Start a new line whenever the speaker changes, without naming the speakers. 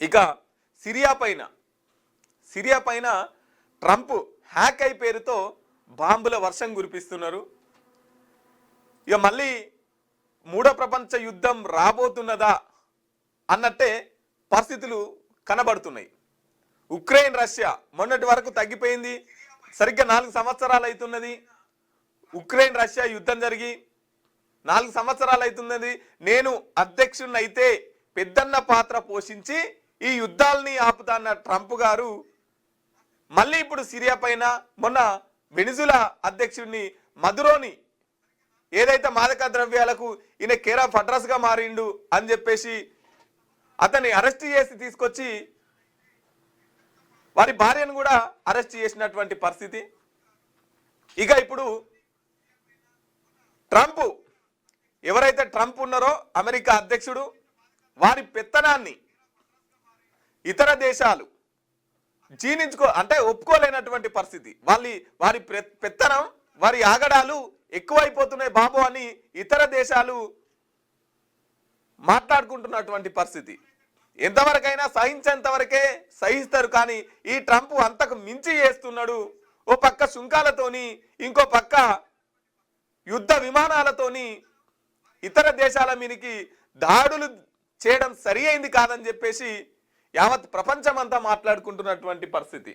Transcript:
ఇక సిరియా పైన Trump hack అయి పేరుతో బాంబుల వర్షం కురిపిస్తున్నారు. ఇక మళ్ళీ మూడో ప్రపంచ యుద్ధం రాబోతున్నదా అన్నట్టే పరిస్థితులు కనబడుతున్నాయి. ఉక్రెయిన్ రష్యా మొన్నటి వరకు తగ్గిపోయింది, సరిగ్గా 4 సంవత్సరాలు అవుతున్నది. ఉక్రెయిన్ రష్యా యుద్ధం జరిగి 4 సంవత్సరాలు అవుతున్నది. నేను అధ్యక్షుడిని అయితే పెద్దన్న పాత్ర పోషించి ఈ యుద్ధాలని ఆపుతాన్న ట్రంప్ గారు మళ్ళీ ఇప్పుడు సిరియా పైన, మొన్న వెనిజులా అధ్యక్షుడిని మదురోని ఏదైతే మాదక ద్రవ్యాలకు ఈయన కేర్ ఆఫ్ అడ్రస్గా మారిండు అని చెప్పేసి అతన్ని అరెస్ట్ చేసి తీసుకొచ్చి వారి భార్యను కూడా అరెస్ట్ చేసినటువంటి పరిస్థితి. ఇక ఇప్పుడు ట్రంప్, ఎవరైతే ట్రంప్ ఉన్నారో అమెరికా అధ్యక్షుడు, వారి పెత్తనాన్ని ఇతర దేశాలు ఒప్పుకోలేనటువంటి పరిస్థితి. వారి పెత్తనం, వారి ఆగడాలు ఎక్కువైపోతున్నాయి బాబు అని ఇతర దేశాలు మాట్లాడుకుంటున్నటువంటి పరిస్థితి. ఎంతవరకైనా సహించేంత వరకే సహిస్తారు, కానీ ఈ ట్రంప్ అంతకు మించి చేస్తున్నాడు. ఓ పక్క సుంకాలతోని, ఇంకో పక్క యుద్ధ విమానాలతోని ఇతర దేశాల మీదకి దాడులు చేయడం సరి అయింది కాదని చెప్పేసి యావత్ ప్రపంచమంతా మాట్లాడుకుంటున్నటువంటి పరిస్థితి.